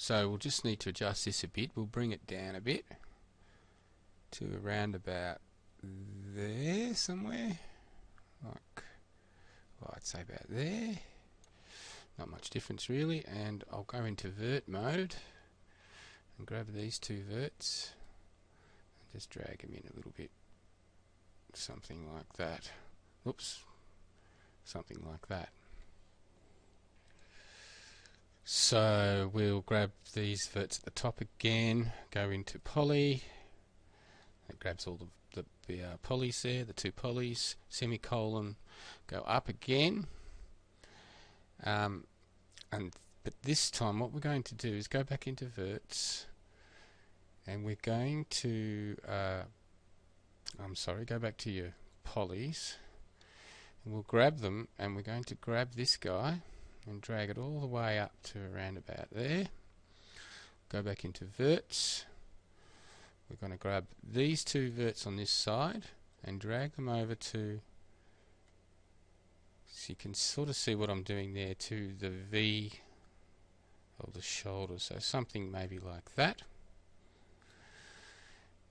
So we'll just need to adjust this a bit. We'll bring it down a bit to around about there somewhere. Like, well, I'd say about there. Not much difference really. And I'll go into vert mode and grab these two verts and just drag them in a little bit. Something like that. Oops. Something like that. So we'll grab these verts at the top again, go into poly. It grabs all the polys there, the two polys, semicolon, go up again. But this time what we're going to do is go back into verts, and we're going to go back to your polys, and we'll grab them, and we're going to grab this guy and drag it all the way up to around about there. Go back into verts. We're going to grab these two verts on this side and drag them over to, so you can sort of see what I'm doing there, to the V of the shoulder, so something maybe like that.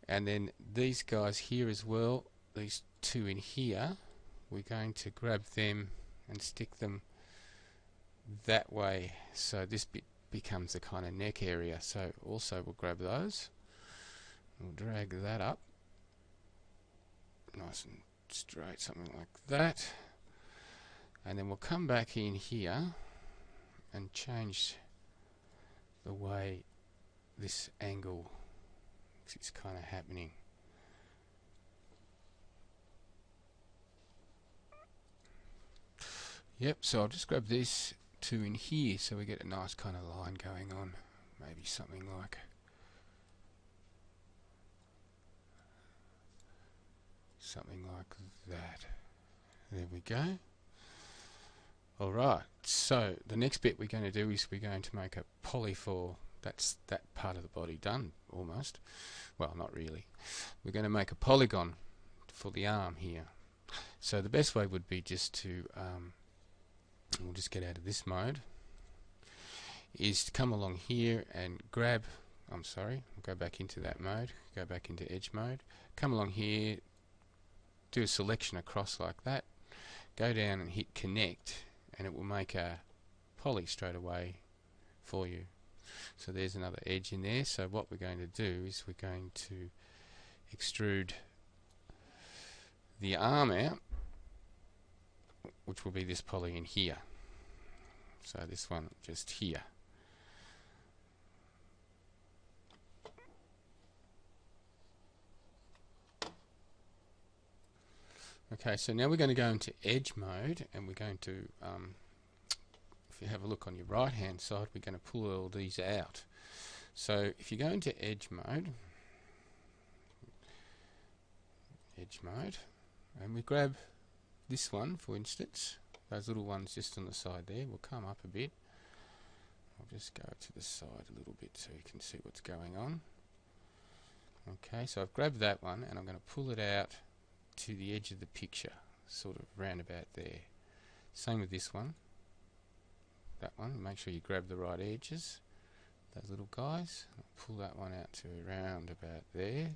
And then these guys here as well, these two in here, we're going to grab them and stick them that way, so this bit becomes the kind of neck area. So also we'll grab those, we'll drag that up nice and straight, something like that, and then we'll come back in here and change the way this angle is kind of happening. Yep, so I'll just grab this two in here so we get a nice kind of line going on, maybe something like that. There we go. Alright, so the next bit we're going to do is we're going to make a poly for that part of the body done, almost. Well, not really. We're going to make a polygon for the arm here. So the best way would be just to we'll just get out of this mode, is to come along here and grab, we'll go back into that mode, go back into edge mode, come along here, do a selection across like that, go down and hit connect, and it will make a poly straight away for you. So there's another edge in there. So what we're going to do is we're going to extrude the arm out, which will be this poly in here. So this one just here. Okay, so now we're going to go into edge mode, and we're going to, if you have a look on your right hand side, we're going to pull all these out. So if you go into edge mode, and we grab this one, for instance, those little ones just on the side there, we'll come up a bit. I'll just go to the side a little bit so you can see what's going on. Okay, so I've grabbed that one, and I'm going to pull it out to the edge of the picture, sort of round about there. Same with this one, that one. Make sure you grab the right edges, those little guys. I'll pull that one out to around about there,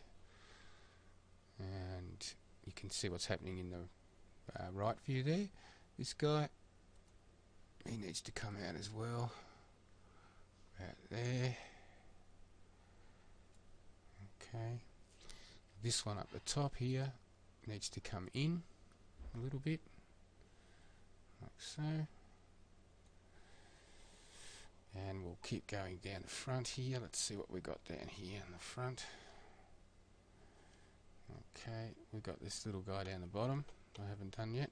and you can see what's happening in the right view there. This guy, he needs to come out as well, about there. Okay, this one up the top here needs to come in a little bit, like so, and we'll keep going down the front here. Let's see what we got down here in the front. Okay, we've got this little guy down the bottom I haven't done yet.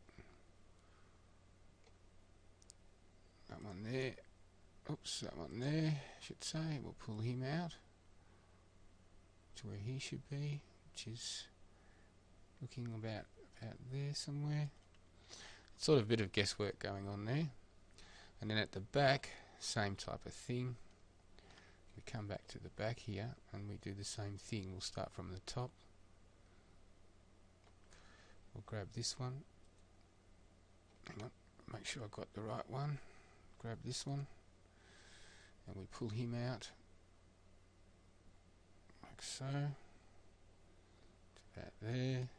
That one there, oops, that one there, I should say. We'll pull him out to where he should be, which is looking about there somewhere. Sort of a bit of guesswork going on there. And then at the back, same type of thing. We come back to the back here and we do the same thing. We'll start from the top. We'll grab this one. Hang on, make sure I've got the right one. Grab this one. and we pull him out like so. To about there.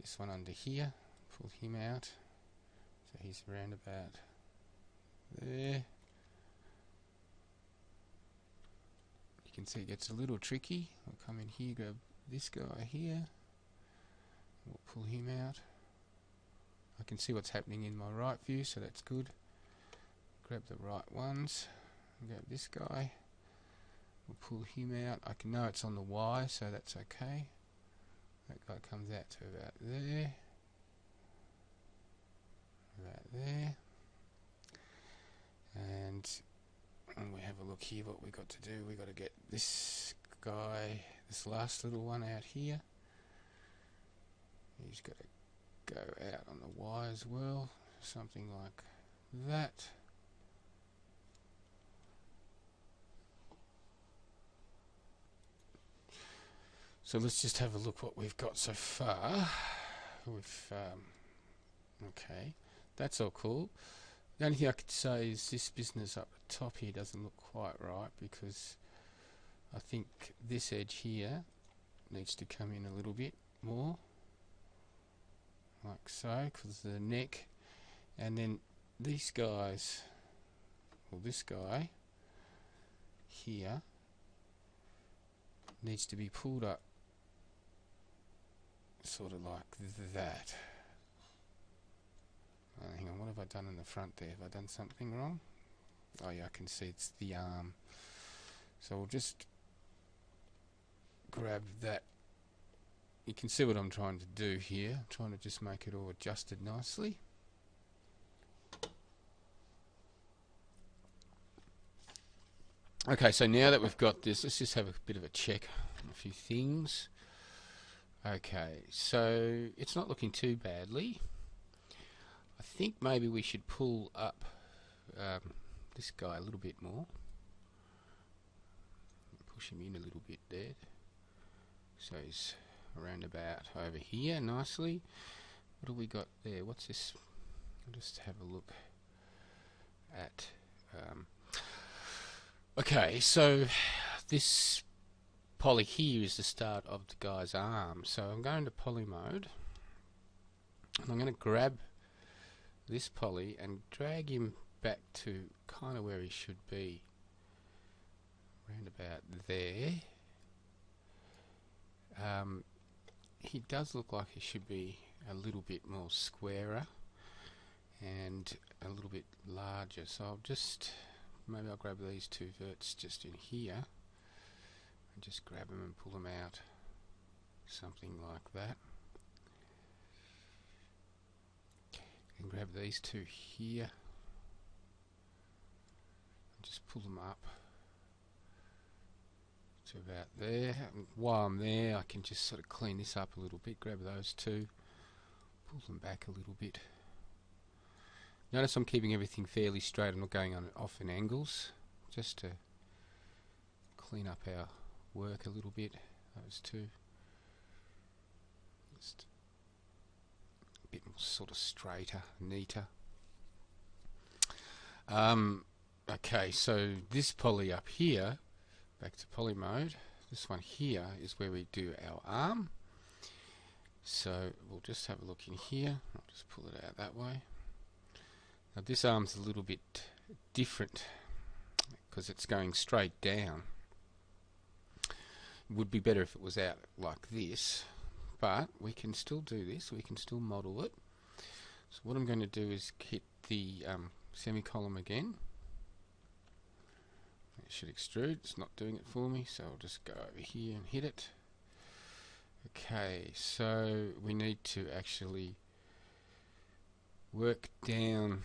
This one under here, pull him out, so he's around about there. You can see it gets a little tricky. I'll come in here, grab this guy here, we'll pull him out. I can see what's happening in my right view, so that's good. Grab the right ones, grab this guy, we'll pull him out. I can know it's on the Y, so that's okay. That guy comes out to about there, and we have a look here what we got to do. We got to get this guy, this last little one out here. He's got to go out on the Y as well, something like that. So let's just have a look what we've got so far. Okay, that's all cool. The only thing I could say is this business up the top here doesn't look quite right, because I think this edge here needs to come in a little bit more, like so, because of the neck. And then these guys, well, this guy here needs to be pulled up sort of like that. Hang on, what have I done in the front there? Have I done something wrong? Oh yeah, I can see it's the arm. So we'll just grab that. You can see what I'm trying to do here. I'm trying to just make it all adjusted nicely. Okay, so now that we've got this, let's just have a bit of a check on a few things. Okay, so it's not looking too badly. I think maybe we should pull up this guy a little bit more. Push him in a little bit there. So he's around about over here nicely. What have we got there? What's this? I'll just have a look at... okay, so this poly here is the start of the guy's arm. So I'm going to poly mode, and I'm going to grab this poly and drag him back to kind of where he should be, around about there. He does look like he should be a little bit more squarer and a little bit larger, so I'll just, maybe I'll grab these two verts just in here and just grab them and pull them out, something like that. And grab these two here and just pull them up to about there. And while I'm there, I can just sort of clean this up a little bit, grab those two, pull them back a little bit. Notice I'm keeping everything fairly straight. I'm not going on off in angles, just to clean up our work a little bit. Those two, just a bit more sort of straighter, neater. Okay, so this poly up here, back to poly mode, this one here is where we do our arm. So we'll just have a look in here. I'll just pull it out that way. Now this arm's a little bit different because it's going straight down. It would be better if it was out like this, but we can still do this. We can still model it. So what I'm going to do is hit the semi-column again. It should extrude. It's not doing it for me, so I'll just go over here and hit it. Okay, so we need to actually work down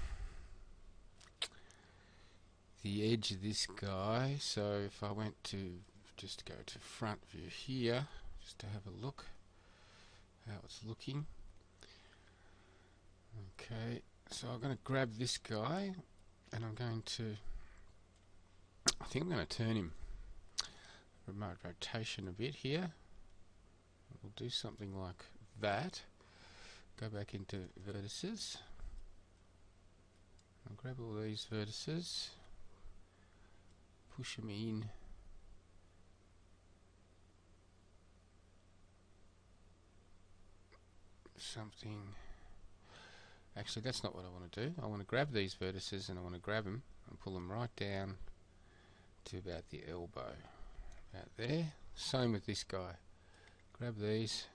the edge of this guy. So if I went to just go to front view here, just to have a look how it's looking. Okay, so I'm going to grab this guy and I'm going to, I think I'm going to turn him remote rotation a bit here. We'll do something like that. Go back into vertices. I'll grab all these vertices, push them in. Something. Actually, that's not what I want to do. I want to grab these vertices and I want to grab them and pull them right down to about the elbow. About there. Same with this guy. Grab these,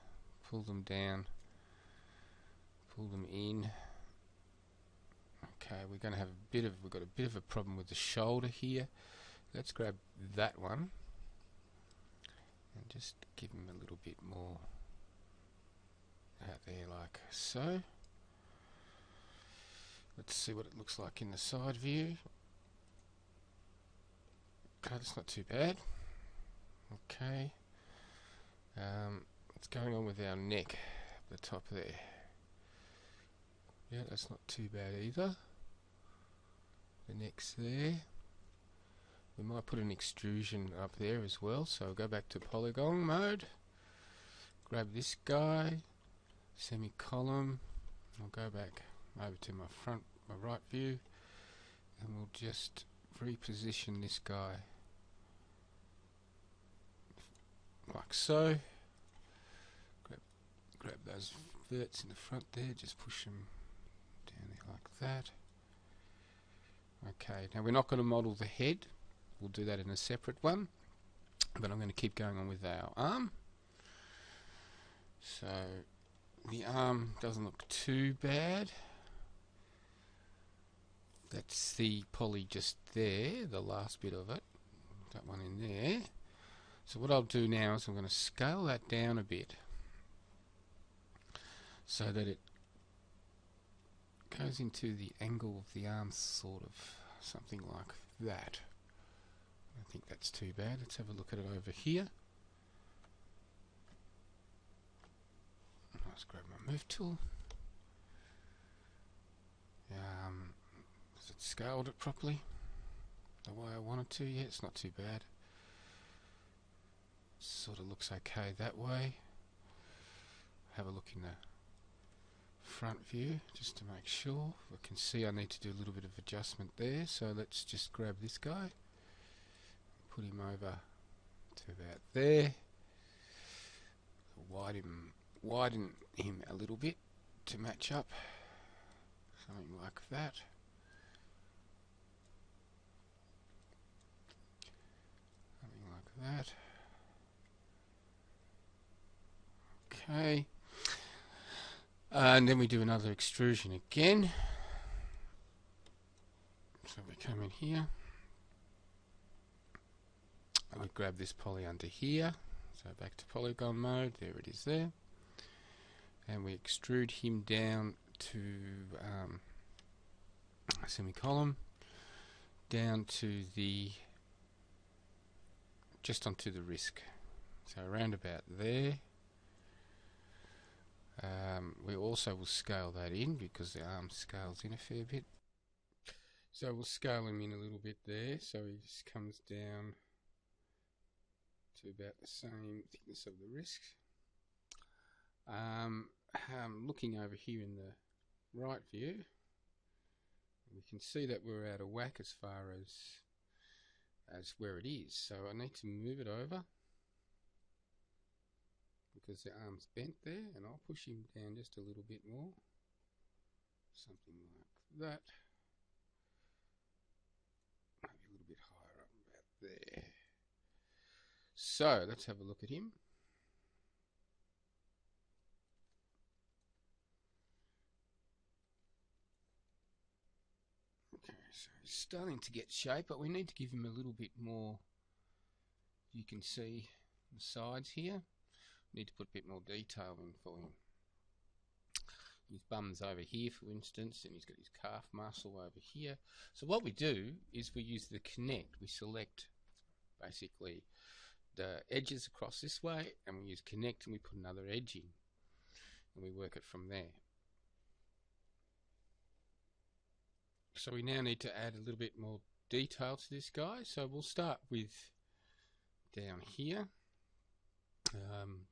pull them down, pull them in. Okay, we're going to have we've got a bit of a problem with the shoulder here. Let's grab that one and just give him a little bit more out there like so. Let's see what it looks like in the side view. Okay, that's not too bad. Okay. What's going on with our neck at the top there? Yeah, that's not too bad either. The neck's there. We might put an extrusion up there as well, so I'll go back to polygon mode. Grab this guy, semi-column. I'll go back over to my right view, and we'll just reposition this guy like so. Grab those verts in the front there, just push them down there like that. Okay, now we're not going to model the head, we'll do that in a separate one, but I'm going to keep going on with our arm. So the arm doesn't look too bad. That's the poly just there, the last bit of it, that one in there. So what I'll do now is I'm going to scale that down a bit so that it goes into the angle of the arm, sort of something like that. I don't think that's too bad. Let's have a look at it over here. Let's grab my move tool. Has it scaled it properly the way I want it to? Yeah, it's not too bad. Sort of looks okay that way. Have a look in the front view just to make sure. I can see I need to do a little bit of adjustment there, so let's just grab this guy, put him over to about there, widen him a little bit to match up, something like that. Something like that. Okay. And then we do another extrusion again. So we come in here. And we grab this poly under here. So back to polygon mode. There it is there. And we extrude him down to a semi-column. Down to the... just onto the wrist. So around about there. We also will scale that in because the arm scales in a fair bit. So we'll scale him in a little bit there, so he just comes down to about the same thickness of the wrist. Looking over here in the right view, we can see that we're out of whack as far as where it is. So I need to move it over, because the arm's bent there, and I'll push him down just a little bit more, something like that, maybe a little bit higher up about there. So let's have a look at him. Okay, so he's starting to get shape, but we need to give him a little bit more. You can see the sides here. Need to put a bit more detail in for him. His bum's over here, for instance, and he's got his calf muscle over here. So what we do is we use the connect. We select basically the edges across this way, and we use connect, and we put another edge in, and we work it from there. So we now need to add a little bit more detail to this guy. So we'll start with down here.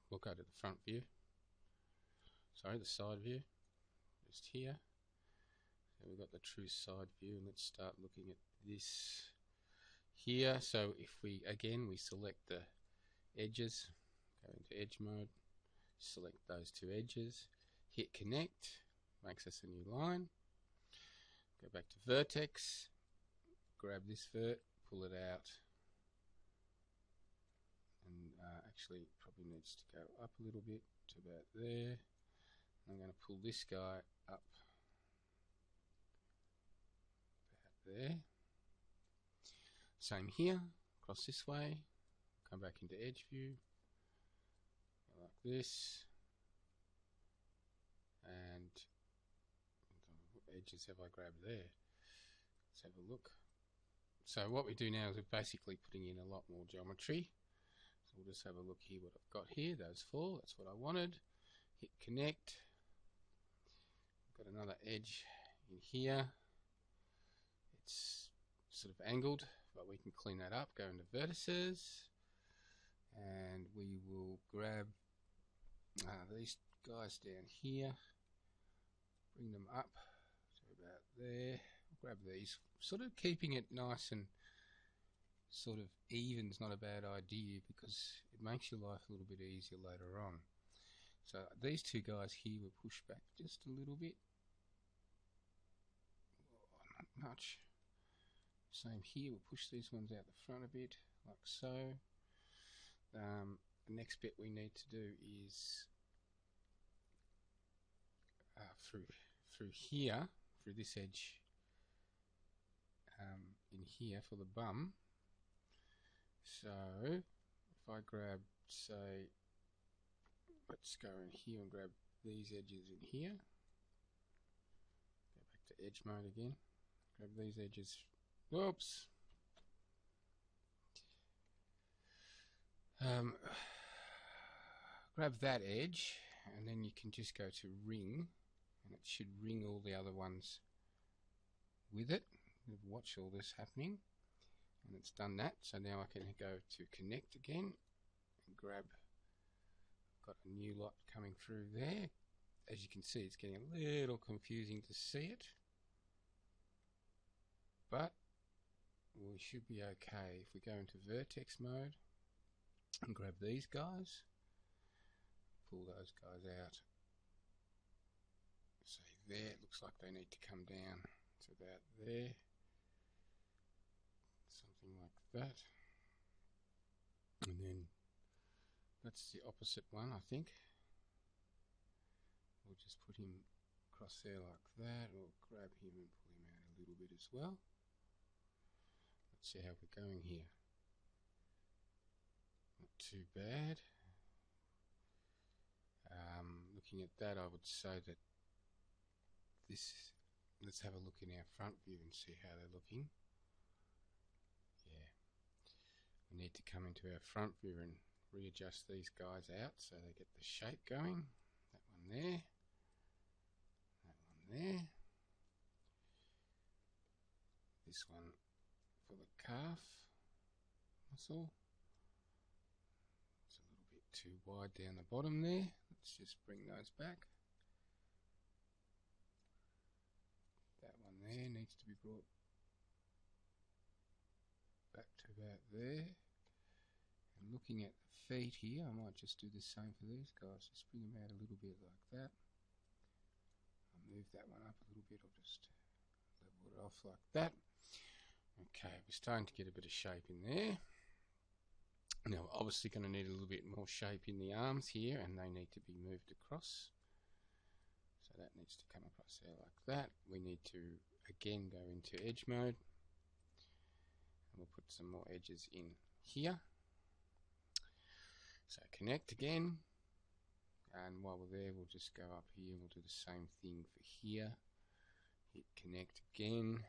We'll go to the front view, sorry, the side view, just here. So we've got the true side view, and let's start looking at this here. So if we select the edges, go into edge mode, select those two edges, hit connect, makes us a new line. Go back to vertex, grab this vert, pull it out, and actually probably needs to go up a little bit to about there. I'm going to pull this guy up about there. Same here, across this way, come back into edge view, like this, and what edges have I grabbed there? Let's have a look. So what we do now is we're basically putting in a lot more geometry. So we'll just have a look here what I've got here, those four, that's what I wanted. Hit connect. Got another edge in here. It's sort of angled, but we can clean that up. Go into vertices, and we will grab these guys down here, bring them up to about there. Grab these, sort of keeping it nice and sort of even is not a bad idea, because it makes your life a little bit easier later on. So these two guys here will push back just a little bit. Oh, not much. Same here, we'll push these ones out the front a bit, like so. The next bit we need to do is through here, through this edge in here for the bum. So if I grab, say, let's go in here and grab these edges in here. Go back to edge mode again. Grab these edges. Oops. Grab that edge, and then you can just go to ring, and it should ring all the other ones with it. Watch all this happening, and it's done that. So now I can go to connect again and grab. Got a new lot coming through there. As you can see, it's getting a little confusing to see it, but we should be okay. If we go into vertex mode and grab these guys, pull those guys out. See there, it looks like they need to come down to about there. Something like that. And then that's the opposite one, I think. We'll just put him across there like that, or grab him and pull him out a little bit as well. Let's see how we're going here. Not too bad. Looking at that, I would say that this, let's have a look in our front view and see how they're looking. Yeah, we need to come into our front view and readjust these guys out so they get the shape going. That one there, that one there, this one for the calf muscle. It's a little bit too wide down the bottom there. Let's just bring those back. That one there needs to be brought back to about there. And looking at the feet here, I might just do the same for these guys. Just bring them out a little bit like that. I'll move that one up a little bit. I'll just level it off like that. Okay, we're starting to get a bit of shape in there. Now we're obviously going to need a little bit more shape in the arms here, and they need to be moved across. So that needs to come across there like that. We need to again go into edge mode, and we'll put some more edges in here. So connect again, and while we're there, we'll just go up here and we'll do the same thing for here. Hit connect again,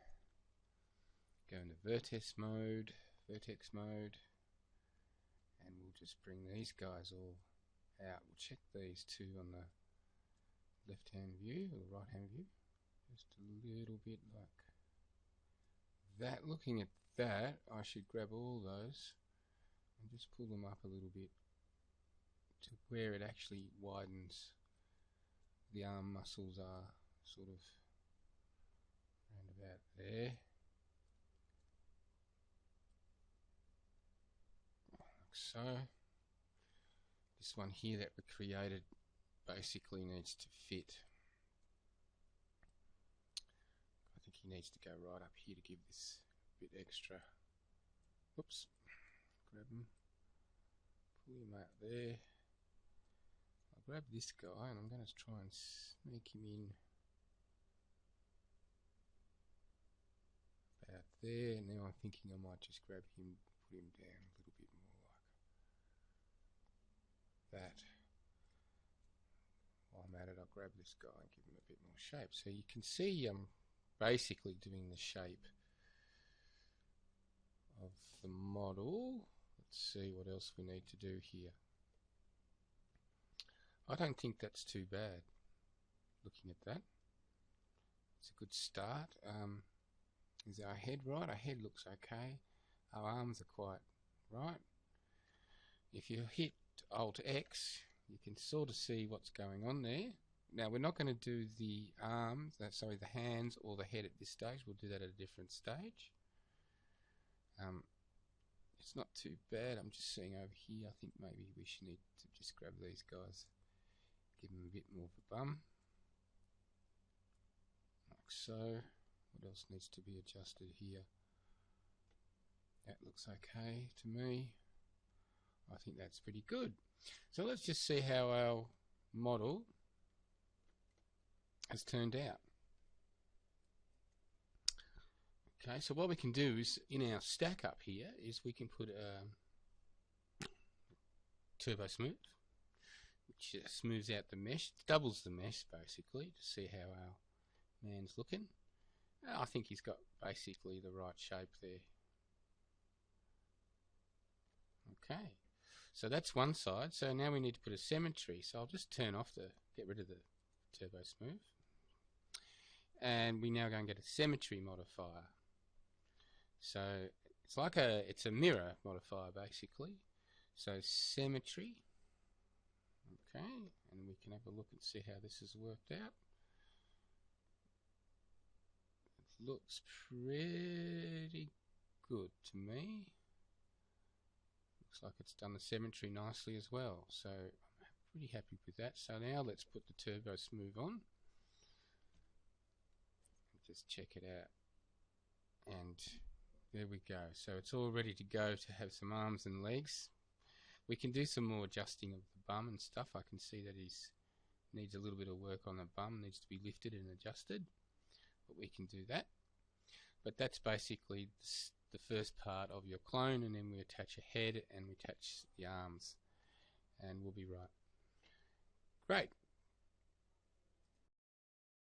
go into vertex mode, and we'll just bring these guys all out. We'll check these two on the left hand view or right hand view, just a little bit like that. Looking at that, I should grab all those and just pull them up a little bit to where it actually widens. The arm muscles are sort of around about there. like so. This one here that we created basically needs to fit. I think he needs to go right up here to give this a bit extra. Whoops. Grab him. Pull him out there. I'll grab this guy and I'm going to try and sneak him in about there. Now I'm thinking I might just grab him, put him down a little bit more like that. While I'm at it, I'll grab this guy and give him a bit more shape. So you can see I'm basically doing the shape of the model. Let's see what else we need to do here. I don't think that's too bad. Looking at that, it's a good start. Is our head right? Our head looks okay. Our arms are quite right. If you hit Alt X, you can sort of see what's going on there. Now we're not going to do the arms, sorry, the hands or the head at this stage. We'll do that at a different stage. It's not too bad. I'm just seeing over here. I think maybe we should need to just grab these guys, give them a bit more of a bum, like so. What else needs to be adjusted here? That looks okay to me. I think that's pretty good. So let's just see how our model has turned out. Okay, so what we can do is, in our stack up here, is we can put a turbo smooth, which smooths out the mesh, doubles the mesh basically, to see how our man's looking. I think he's got basically the right shape there. Okay, so that's one side. So now we need to put a symmetry. So I'll just turn off get rid of the turbo smooth. And we now go and get a symmetry modifier. So it's like it's a mirror modifier basically. So symmetry. Okay, and we can have a look and see how this has worked out. It looks pretty good to me. Looks like it's done the symmetry nicely as well. So I'm pretty happy with that. So now let's put the turbo smooth on. Just check it out. And there we go. So it's all ready to go to have some arms and legs. We can do some more adjusting of the bum and stuff. I can see that he needs a little bit of work on the bum, needs to be lifted and adjusted. But we can do that. But that's basically the first part of your clone, and then we attach a head and we attach the arms, and we'll be right. Great.